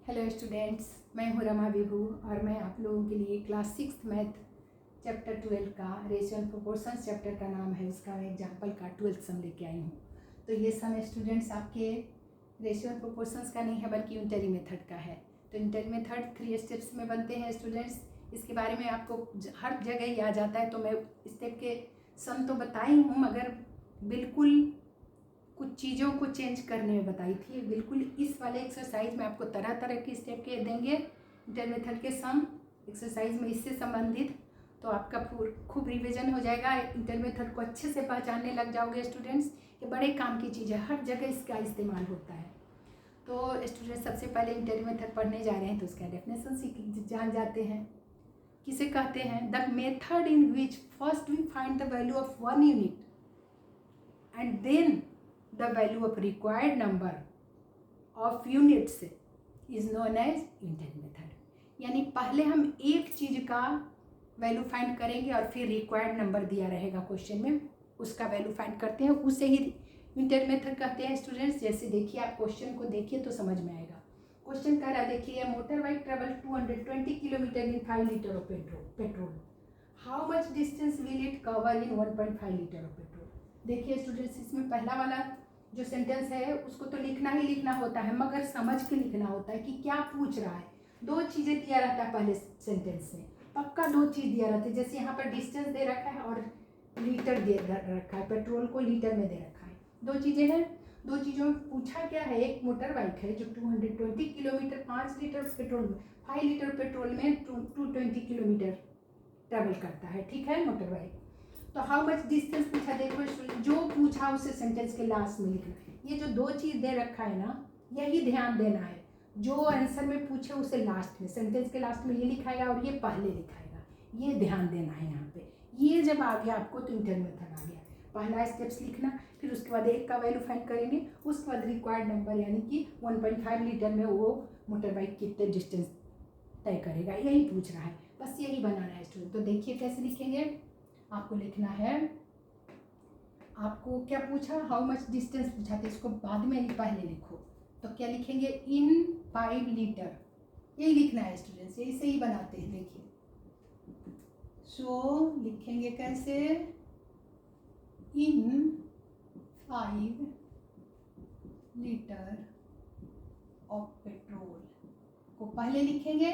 Hello students, मैं हूँ रमा विभू और मैं आप लोगों के लिए क्लास 6 मैथ चैप्टर 12 का रेशियल प्रोपोर्शंस चैप्टर का नाम है, उसका एग्जाम्पल का 12th सम लेके आई हूँ। तो ये सम स्टूडेंट्स आपके रेशियल प्रोपोर्शंस का नहीं है बल्कि यूनिटरी मेथड का है। तो यूनिटरी मेथड 3 स्टेप्स में बनते हैं स्टूडेंट्स। इसके बारे में आपको हर जगह ही आ जाता है, तो मैं स्टेप के सम तो बताई हूँ मगर बिल्कुल कुछ चीज़ों को चेंज करने में बताई थी। बिल्कुल इस वाले एक्सरसाइज में आपको तरह तरह के स्टेप के देंगे इंटर मेथड के सम एक्सरसाइज में इससे संबंधित, तो आपका खूब रिवीजन हो जाएगा। इंटर मेथड को अच्छे से पहचानने लग जाओगे स्टूडेंट्स। ये बड़े काम की चीज़ है, हर जगह इसका इस्तेमाल होता है। तो स्टूडेंट्स सबसे पहले इंटर मेथड पढ़ने जा रहे हैं तो उसका डेफिनेशन जान जाते हैं। किसे कहते हैं? The method in which first we find the value of 1 unit and then the value of required number of units is known as unitary method। यानी पहले हम एक चीज़ का वैल्यू फाइंड करेंगे और फिर रिक्वायर्ड नंबर दिया रहेगा क्वेश्चन में, उसका वैल्यू फाइंड करते हैं, उसे ही यूनिटरी मेथड कहते हैं स्टूडेंट्स। जैसे देखिए, आप क्वेश्चन को देखिए तो समझ में आएगा। क्वेश्चन कह रहा है, देखिए, motor bike travel 220 kilometre in 5 litre of petrol. How much distance will it cover in 1.5 litre of petrol. देखिए स्टूडेंट्स, इसमें पहला वाला जो सेंटेंस है उसको तो लिखना ही लिखना होता है, मगर समझ के लिखना होता है कि क्या पूछ रहा है। दो चीज़ें दिया रहता है पहले सेंटेंस में, पक्का दो चीज़ दिया रहता है। जैसे यहाँ पर डिस्टेंस दे रखा है और लीटर दे रखा है, पेट्रोल को लीटर में दे रखा है। दो चीज़ें हैं, दो चीज़ों में पूछा क्या है। एक मोटर बाइक है जो 220 किलोमीटर 5 लीटर पेट्रोल में 5 लीटर पेट्रोल में 220 किलोमीटर ट्रेवल करता है, ठीक है, मोटर बाइक। तो हाउ मच डिस्टेंस पूछा, देखो जो पूछा उसे सेंटेंस के लास्ट में लिखना है। ये जो दो चीज़ दे रखा है ना, यही ध्यान देना है। जो आंसर में पूछे उसे लास्ट में, सेंटेंस के लास्ट में ये लिखाएगा और ये पहले लिखाएगा, ये ध्यान देना है यहाँ पे। ये जब आ गया आपको तो इंटर मेथड आ गया। पहला स्टेप्स लिखना, फिर उसके बाद एक का वैल्यू फाइंड करेंगे, उसके बाद रिक्वायर्ड नंबर यानी कि 1.5 लीटर में वो मोटर बाइक कितने डिस्टेंस तय करेगा, यही पूछ रहा है। बस यही बनाना है स्टूडेंट। तो देखिए कैसे लिखेंगे। आपको लिखना है, आपको क्या पूछा, हाउ मच डिस्टेंस पूछा, तो इसको बाद में पहले लिखो। तो क्या लिखेंगे, इन 5 लीटर, यही लिखना है स्टूडेंट्स, यही से ही बनाते हैं। देखिए सो लिखेंगे कैसे, इन 5 लीटर ऑफ पेट्रोल को पहले लिखेंगे,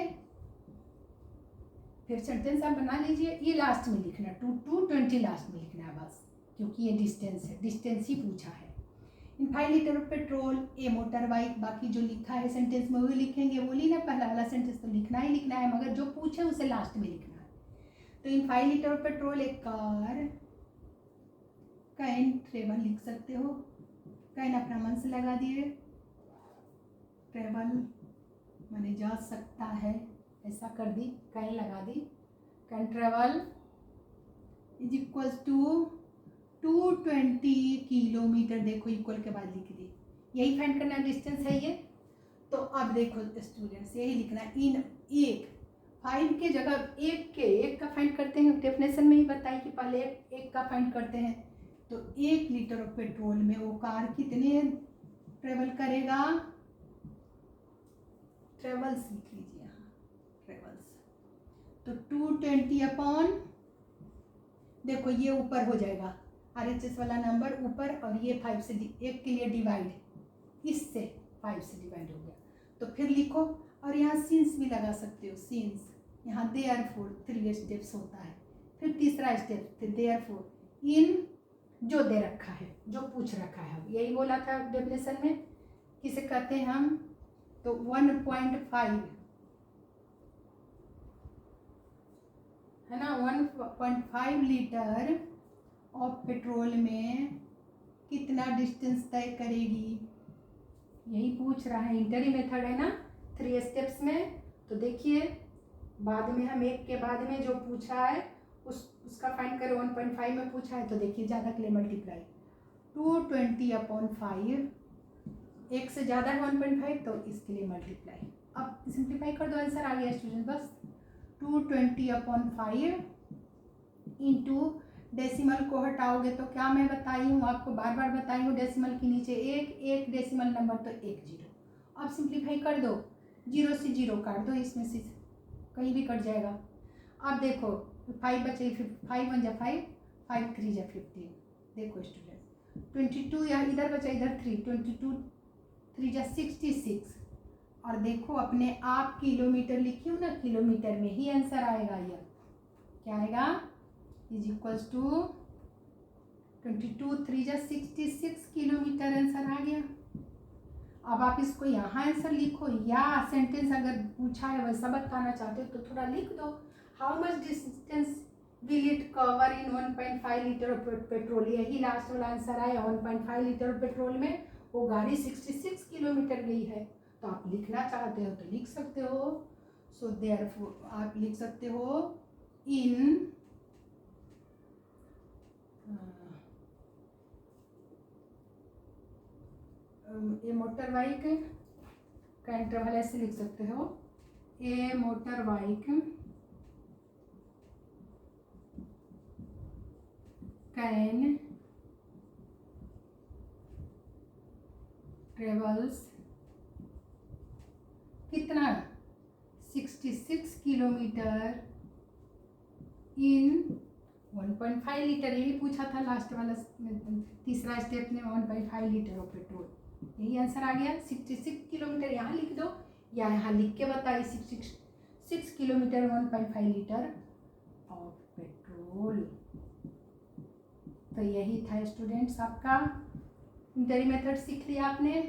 फिर सेंटेंस आप बना लीजिए। ये लास्ट में लिखना, 220 लास्ट में लिखना है बस, क्योंकि ये डिस्टेंस है, डिस्टेंस ही पूछा है। इन 5 litre of petrol A motor bike, बाकी जो लिखा है सेंटेंस में वही लिखेंगे। बोली ना, पहला वाला सेंटेंस तो लिखना ही लिखना है, मगर जो पूछे उसे लास्ट में लिखना है। तो इन 5 लीटर ऑफ पेट्रोल एक कार कैन ट्रेवल लिख सकते हो, कैन अपना मन से लगा दिए, ट्रेवल माने जा सकता है, ऐसा कर दी, कैन लगा दी, can travel is equals to 220 kilometre. देखो इक्वल के बाद लिख दी, यही फाइंड करना डिस्टेंस है ये। तो अब देखो स्टूडेंट्स, यही लिखना, इन एक 5 के जगह एक का फाइंड करते हैं। डेफिनेशन में ही बताई कि पहले एक का फाइंड करते हैं। तो 1 लीटर ऑफ पेट्रोल में वो कार कितने ट्रेवल करेगा, ट्रेवल्स लिख लीजिए यहाँ, ट्रेवल्स। तो 220 अपॉन, देखो ये ऊपर हो जाएगा, RHS वाला नंबर ऊपर, और ये 5 से 1 के लिए डिवाइड, इससे 5 से डिवाइड हो गया। तो फिर लिखो, और यहाँ सीन्स भी लगा सकते हो, सीन्स। यहाँ देयरफॉर 3 स्टेप्स होता है, फिर तीसरा स्टेप, फिर देयरफॉर इन जो दे रखा है, जो पूछ रखा है, यही बोला था डेफिनेशन में, किसे कहते हैं हम। तो 1.5 है ना, 1.5 लीटर ऑफ पेट्रोल में कितना डिस्टेंस तय करेगी, यही पूछ रहा है। इंटरी मेथड है ना, 3 स्टेप्स में। तो देखिए बाद में हम एक के बाद में जो पूछा है उसका फाइंड करें। 1.5 में पूछा है तो देखिए ज़्यादा के लिए मल्टीप्लाई, 220 अपॉन 5, एक से ज़्यादा है 1.5 तो इसके लिए मल्टीप्लाई। अब सिंप्लीफाई कर दो, आंसर आ गया स्टूडेंट। बस 220 अपॉन 5 इंटू डेसिमल को हटाओगे तो क्या मैं बताई हूँ आपको, बार बार बताई हूँ, डेसिमल के नीचे एक डेसिमल नंबर तो 1 0। अब सिंप्लीफाई कर दो, 0 से 0 काट दो, इसमें से कहीं भी कट जाएगा। अब देखो 5 बचे, 5 1 जा 5, 5 3 जा 15। देखो स्टूडेंट 22 या इधर बचा, इधर 3, 22 3 जा 66। और देखो अपने आप किलोमीटर लिखी हूँ ना, किलोमीटर में ही आंसर आएगा। यह क्या आएगा, इज इक्वल्स टू 22 3 जा 66 किलोमीटर आंसर आ गया। अब आप इसको यहाँ आंसर लिखो, या सेंटेंस अगर पूछा है वैसा बताना चाहते हो तो थोड़ा लिख दो। How much distance will it cover in 1.5 litre of petrol. यही लास्ट वाला आंसर आया। 1.5 लीटर पेट्रोल में वो गाड़ी 66 किलोमीटर गई है। तो आप लिखना चाहते हो तो लिख सकते हो। सो देयरफॉर आप लिख सकते हो इन ए मोटर बाइक का इंटरवल ऐसे लिख सकते हो, ए मोटर बाइक कैन ट्रेवल्स कितना, 66 किलोमीटर इन 1.5 लीटर। यही पूछा था लास्ट वाला तीसरा स्टेप में, 1.5 लीटर ऑफ पेट्रोल। यही आंसर आ गया। 66 किलोमीटर यहाँ लिख दो, या यहाँ लिख के बताइए 66 किलोमीटर 1.5 लीटर ऑफ पेट्रोल। तो यही था स्टूडेंट्स आपका इंटरी मेथड सीख लिया आपने।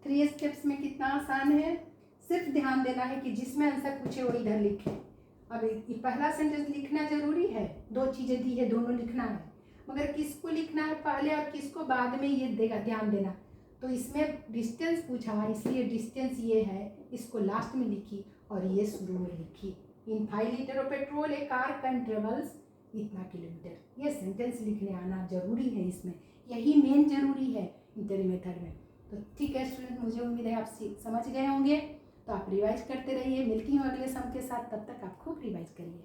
3 स्टेप्स में कितना आसान है। सिर्फ ध्यान देना है कि जिसमें आंसर पूछे वो इधर लिखें। अब पहला सेंटेंस लिखना जरूरी है, 2 चीज़ें दी है, दोनों लिखना है, मगर किसको लिखना है पहले और किसको बाद में ये देगा, ध्यान देना। तो इसमें डिस्टेंस पूछा है, इसलिए डिस्टेंस ये है, इसको लास्ट में लिखी और ये शुरू में लिखी। इन 5 litre of petrol A car can travels इतना किलोमीटर। ये सेंटेंस लिखने आना जरूरी है, इसमें यही मेन जरूरी है इंटरी मेथड में। तो ठीक है स्टूडेंट, मुझे उम्मीद है आप समझ गए होंगे। तो आप रिवाइज करते रहिए। मिलती हूँ अगले सम के साथ, तब तक आप खूब रिवाइज करिए।